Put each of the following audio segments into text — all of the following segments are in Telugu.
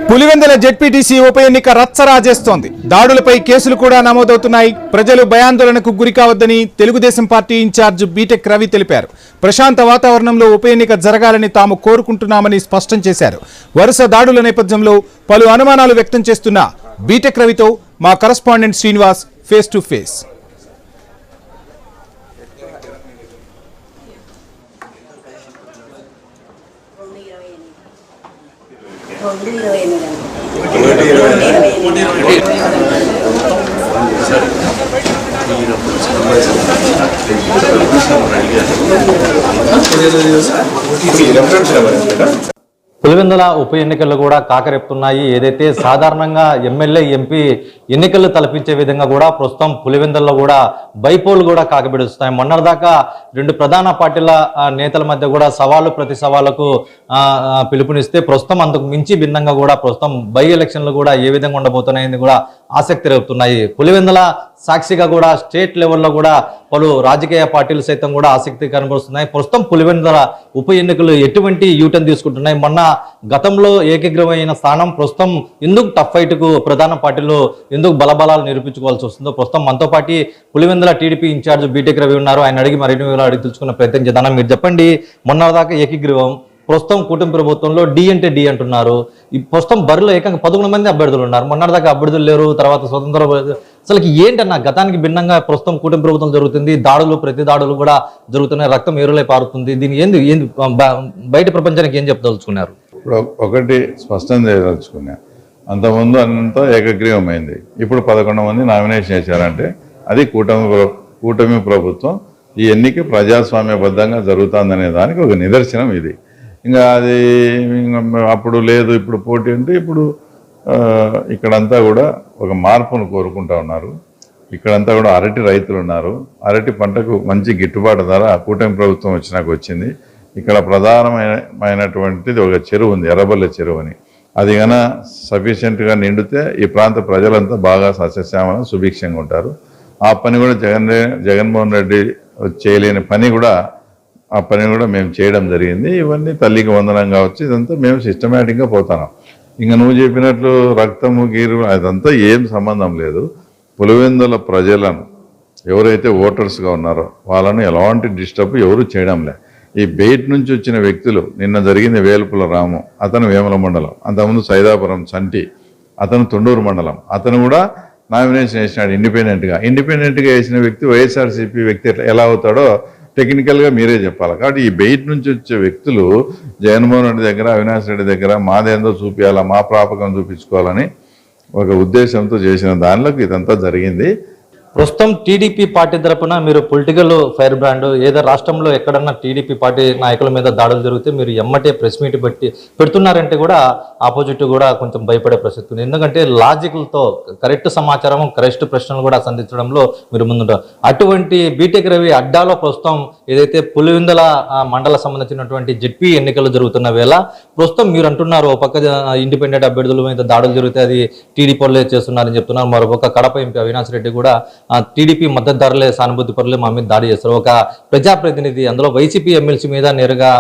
పులివెందుల జెడ్పీటీసీ ఉప ఎన్నిక రచ్చరాజేస్తోంది. దాడులపై కేసులు కూడా నమోదవుతున్నాయి. ప్రజలు భయాందోళనకు గురి కావద్దని Telugu Desam party incharge BTech Ravi తెలిపారు. ప్రశాంత వాతావరణంలో ఉప ఎన్నిక జరగాలని తాము కోరుకుంటున్నామని స్పష్టం చేశారు. వరుస దాడుల నేపథ్యంలో పలు అనుమానాలు వ్యక్తం చేస్తున్న బీటెక్ రవితో మా correspondent Srinivas face to face. Pulivendula ఉప ఎన్నికలు కూడా కాకరెప్పుతున్నాయి. ఏదైతే సాధారణంగా ఎమ్మెల్యే ఎంపీ ఎన్నికలు తలపించే విధంగా కూడా ప్రస్తుతం పులివెందుల్లో కూడా బైపోల్ కూడా కాకబెడుస్తున్నాయి. మొన్నటిదాకా రెండు ప్రధాన పార్టీల నేతల మధ్య కూడా సవాలు ప్రతి సవాళ్లకు పిలుపునిస్తే ప్రస్తుతం అంతకు మించి భిన్నంగా కూడా ప్రస్తుతం బై ఎలక్షన్లు కూడా ఏ విధంగా ఉండబోతున్నాయని కూడా ఆసక్తి రేపుతున్నాయి. పులివెందుల సాక్షిగా కూడా స్టేట్ లెవెల్లో కూడా పలు రాజకీయ పార్టీలు సైతం కూడా ఆసక్తి కనబరుస్తున్నాయి. ప్రస్తుతం పులివెందుల ఉప ఎన్నికలు ఎటువంటి యూటర్న్ తీసుకుంటున్నాయి. మొన్న గతంలో ఏకగ్రీవమైన స్థానం ప్రస్తుతం ఎందుకు టఫ్ ఫైట్ కు ప్రధాన పార్టీలు ఎందుకు బలబలాలు నిరూపించుకోవాల్సి వస్తుందో ప్రస్తుతం మనతో పాటు పులివెందుల టీడీపీ ఇన్ఛార్జ్ బీటెక్ రవి ఉన్నారు. ఆయన అడిగి మరిన్ని వివరాలు అడిగి తెలుసుకున్న ప్రయత్నం చేద్దాం. మీరు చెప్పండి, మొన్నదాకా ఏకగ్రీవం, ప్రస్తుతం కూటమి ప్రభుత్వంలో డి అంటే డి అంటున్నారు. ఈ ప్రస్తుతం బరిలో ఏకంగా 11 మంది అభ్యర్థులు ఉన్నారు. మొన్నటిదాకా అభ్యర్థులు లేరు, తర్వాత స్వతంత్ర అసలు ఏంటన్నా గతానికి భిన్నంగా ప్రస్తుతం కూటమి ప్రభుత్వం జరుగుతుంది. దాడులు ప్రతి దాడులు కూడా జరుగుతున్నాయి, రక్తం ఏరులై పారుతుంది. దీన్ని ఏంది బయట ప్రపంచానికి ఏం చెప్పదలుచుకున్నారు? ఇప్పుడు ఒకటి స్పష్టం చేయదలుచుకున్నా, అంతకుముందు అంతా ఏకగ్రీవమైంది. ఇప్పుడు 11 మంది నామినేషన్ చేశారంటే అది కూటమి ప్రభుత్వం ఈ ఎన్నిక ప్రజాస్వామ్యబద్ధంగా జరుగుతుందనే దానికి ఒక నిదర్శనం ఇది. ఇంకా అది అప్పుడు లేదు, ఇప్పుడు పోటీ అంటే ఇప్పుడు ఇక్కడంతా కూడా ఒక మార్పును కోరుకుంటా ఉన్నారు. ఇక్కడంతా కూడా అరటి రైతులు ఉన్నారు. అరటి పంటకు మంచి గిట్టుబాటు ధర కూటమి ప్రభుత్వం వచ్చినాక వచ్చింది. ఇక్కడ ప్రధానమైనటువంటిది ఒక చెరువు ఉంది, ఎర్రబల్లె చెరువు అని. అది కన సఫిషియెంట్గా నిండితే ఈ ప్రాంత ప్రజలంతా బాగా సస్యశ్యామలం సుభిక్షంగా ఉంటారు. ఆ పని కూడా జగన్మోహన్ రెడ్డి చేయలేని పని కూడా ఆ పని కూడా మేము చేయడం జరిగింది. ఇవన్నీ తల్లికి వందనం కావచ్చు, ఇదంతా మేము సిస్టమేటిక్గా పోతున్నాం. ఇంకా నువ్వు చెప్పినట్లు రక్తము గీరు అదంతా ఏం సంబంధం లేదు. పులివెందుల ప్రజలను ఎవరైతే ఓటర్స్గా ఉన్నారో వాళ్ళను ఎలాంటి డిస్టర్బ్ ఎవరు చేయడంలే. ఈ బయట నుంచి వచ్చిన వ్యక్తులు, నిన్న జరిగింది వేల్పుల రాము, అతను వేముల మండలం, అంతకుముందు సైదాపురం చంటి, అతను తొండూరు మండలం, అతను కూడా నామినేషన్ వేసినాడు ఇండిపెండెంట్గా వేసిన వ్యక్తి వైఎస్ఆర్సీపీ వ్యక్తి ఎలా అవుతాడో టెక్నికల్గా మీరే చెప్పాలి. కాబట్టి ఈ బయట నుంచి వచ్చే వ్యక్తులు జగన్మోహన్ రెడ్డి దగ్గర, అవినాష్ రెడ్డి దగ్గర మాదేందో చూపించాలా, మా ప్రాపకం చూపించుకోవాలని ఒక ఉద్దేశంతో చేసిన దానిలోకి ఇదంతా జరిగింది. ప్రస్తుతం టీడీపీ పార్టీ తరఫున మీరు పొలిటికల్ ఫైర్ బ్రాండ్ ఏదో రాష్ట్రంలో ఎక్కడన్నా టీడీపీ పార్టీ నాయకుల మీద దాడులు జరిగితే మీరు ఎమ్మటే ప్రెస్ మీట్ పెడుతున్నారంటే కూడా ఆపోజిట్ కూడా కొంచెం భయపడే పరిస్థితి ఉంది. ఎందుకంటే లాజికల్తో కరెక్ట్ సమాచారం, కరెక్ట్ ప్రశ్నలు కూడా సంధించడంలో మీరు ముందుంటారు. అటువంటి బీటెక్ రవి అడ్డాలో ప్రస్తుతం ఏదైతే పులివెందుల మండల సంబంధించినటువంటి జెడ్పీ ఎన్నికలు జరుగుతున్న వేళ ప్రస్తుతం మీరు అంటున్నారు, ఒక పక్క ఇండిపెండెంట్ అభ్యర్థుల మీద దాడులు జరిగితే అది టీడీపీ వాళ్ళే చేస్తున్నారని చెప్తున్నారు. మరొక కడప ఎంపీ అవినాష్ రెడ్డి కూడా టీడీపీ మద్దతుదారులే, సానుభూతి పరులే మా మీద దాడి చేస్తారు. ఒక ప్రజాప్రతినిధి అందులో వైసీపీ ఎమ్మెల్సీ మీద నేరుగా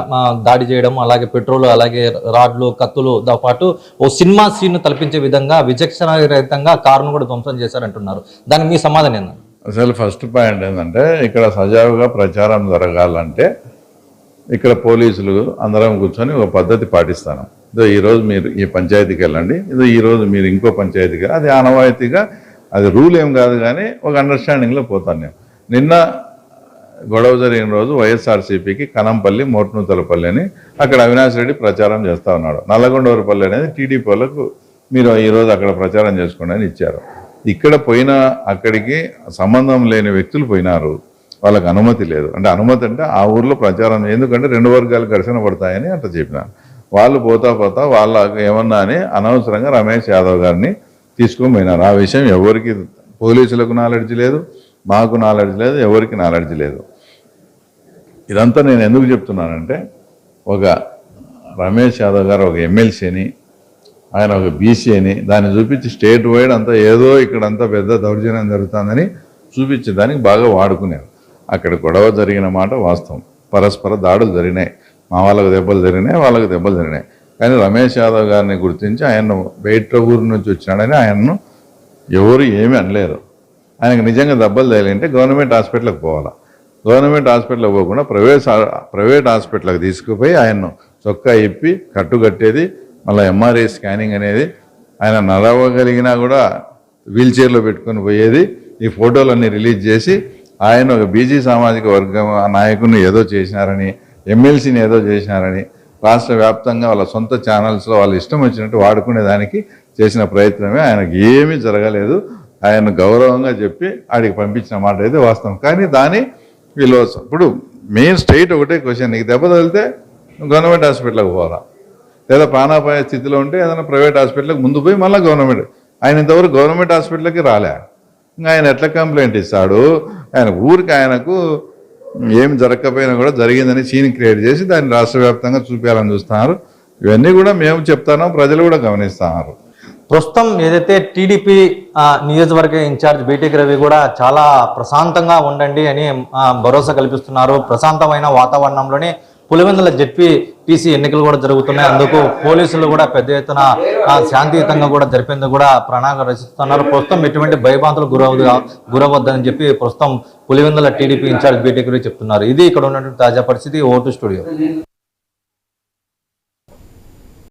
దాడి చేయడం, అలాగే పెట్రోల్, అలాగే రాడ్లు, కత్తులతో పాటు ఓ సినిమా సీన్ తలపించే విధంగా విచక్షణారహితంగా కారును కూడా ధ్వంసం చేశారంటున్నారు. దానికి మీ సమాధానం ఏంటంటే? అసలు ఫస్ట్ పాయింట్ ఏంటంటే, ఇక్కడ సజావుగా ప్రచారం జరగాలంటే ఇక్కడ పోలీసులు అందరం కూర్చొని ఒక పద్ధతి పాటిస్తాను. ఇదో ఈరోజు మీరు ఈ పంచాయతీకి వెళ్ళండి, ఇదో ఈరోజు మీరు ఇంకో పంచాయతీకి, అది ఆనవాయితీగా, అది రూల్ ఏం కాదు కానీ ఒక అండర్స్టాండింగ్లో పోతాను నేను. నిన్న గొడవ జరిగిన రోజు వైఎస్ఆర్సీపీకి కనంపల్లి, మోట్నూతలపల్లి అని అక్కడ అవినాష్ రెడ్డి ప్రచారం చేస్తూ ఉన్నాడు. నల్లగొండవరపల్లి అనేది టీడీపీ వాళ్ళకు మీరు ఈరోజు అక్కడ ప్రచారం చేసుకోండి అని ఇచ్చారు. ఇక్కడ పోయిన అక్కడికి సంబంధం లేని వ్యక్తులు పోయినారు, వాళ్ళకి అనుమతి లేదు. అంటే అనుమతి అంటే ఆ ఊర్లో ప్రచారం, ఎందుకంటే 2 వర్గాలు ఘర్షణ పడతాయని అట్లా చెప్పినారు. వాళ్ళు పోతా వాళ్ళకి ఏమన్నా అని అనవసరంగా రమేష్ యాదవ్ గారిని తీసుకొని పోయినారు. ఆ విషయం ఎవరికి, పోలీసులకు నాలెడ్జ్ లేదు, మాకు నాలెడ్జ్ లేదు, ఎవరికి నాలెడ్జ్ లేదు. ఇదంతా నేను ఎందుకు చెప్తున్నానంటే, ఒక రమేష్ యాదవ్ గారు ఒక ఎమ్మెల్సీ అని, ఆయన ఒక బీసీ అని దాన్ని చూపించి స్టేట్ వైడ్ అంతా ఏదో ఇక్కడంతా పెద్ద దౌర్జన్యం జరుగుతుందని చూపించేదానికి బాగా వాడుకున్నారు. అక్కడ గొడవ జరిగిన మాట వాస్తవం, పరస్పర దాడులు జరిగినాయి, మా వాళ్ళకు దెబ్బలు జరిగినాయి, వాళ్ళకు దెబ్బలు జరిగినాయి. కానీ రమేష్ యాదవ్ గారిని గుర్తించి ఆయన బయట ఊరు నుంచి వచ్చినాడని ఆయన్ను ఎవరు ఏమీ అనలేరు. ఆయనకు నిజంగా దెబ్బలు తగిలింటే గవర్నమెంట్ హాస్పిటల్కి పోవాలా. గవర్నమెంట్ హాస్పిటల్కి పోకుండా ప్రైవేట్ హాస్పిటల్కి తీసుకుపోయి ఆయన్ను చొక్కా ఇప్పి కట్టుకట్టేది, మళ్ళీ ఎంఆర్ఐ స్కానింగ్ అనేది, ఆయన నడవగలిగినా కూడా వీల్ చైర్లో పెట్టుకొని పోయేది. ఈ ఫోటోలన్నీ రిలీజ్ చేసి ఆయన ఒక బీజీ సామాజిక వర్గం నాయకుడిని ఏదో చేసినారని, ఎమ్మెల్సీని ఏదో చేసినారని రాష్ట్ర వ్యాప్తంగా వాళ్ళ సొంత ఛానల్స్లో వాళ్ళు ఇష్టం వచ్చినట్టు వాడుకునే దానికి చేసిన ప్రయత్నమే. ఆయనకు ఏమీ జరగలేదు. ఆయన గౌరవంగా చెప్పి ఆడికి పంపించిన మాట అయితే వాస్తవం. కానీ దాని వీళ్ళు ఇప్పుడు మెయిన్ స్ట్రైట్ ఒకటే క్వశ్చన్, నీకు దెబ్బ తగిలితే గవర్నమెంట్ హాస్పిటల్కి పోవాలా, లేదా ప్రాణాపాయ స్థితిలో ఉంటే ఏదైనా ప్రైవేట్ హాస్పిటల్కి ముందు పోయి మళ్ళీ గవర్నమెంట్. ఆయన ఇంతవరకు గవర్నమెంట్ హాస్పిటల్కి రాలే. ఇంకా ఆయన ఎట్లా కంప్లైంట్ ఇస్తాడు? ఆయన ఊరికి ఆయనకు ఏం జరగకపోయినా కూడా జరిగిందని సీన్ క్రియేట్ చేసి దాన్ని రాష్ట్ర వ్యాప్తంగా చూపించాలని చూస్తున్నారు. ఇవన్నీ కూడా మేము చెప్తాను, ప్రజలు కూడా గమనిస్తున్నారు. ప్రస్తుతం ఏదైతే టీడీపీ నియోజకవర్గ ఇన్ఛార్జ్ బీటెక్ రవి కూడా చాలా ప్రశాంతంగా ఉండండి అని భరోసా కల్పిస్తున్నారు. ప్రశాంతమైన వాతావరణంలోనే పులివెందుల జెడ్పీటీసీ ఎన్నికలు కూడా జరుగుతున్నాయి. అందుకు పోలీసులు కూడా పెద్ద ఎత్తున శాంతియుతంగా కూడా జరిపేందుకు కూడా ప్రణాళిక రచిస్తున్నారు. ప్రస్తుతం ఎటువంటి భయభ్రాంతులు గురవద్దని చెప్పి ప్రస్తుతం పులివెందుల టీడీపీ ఇన్ఛార్జ్ బీటెక్ రవి చెప్తున్నారు. ఇది ఇక్కడ ఉన్నటువంటి తాజా పరిస్థితి. Vote studio.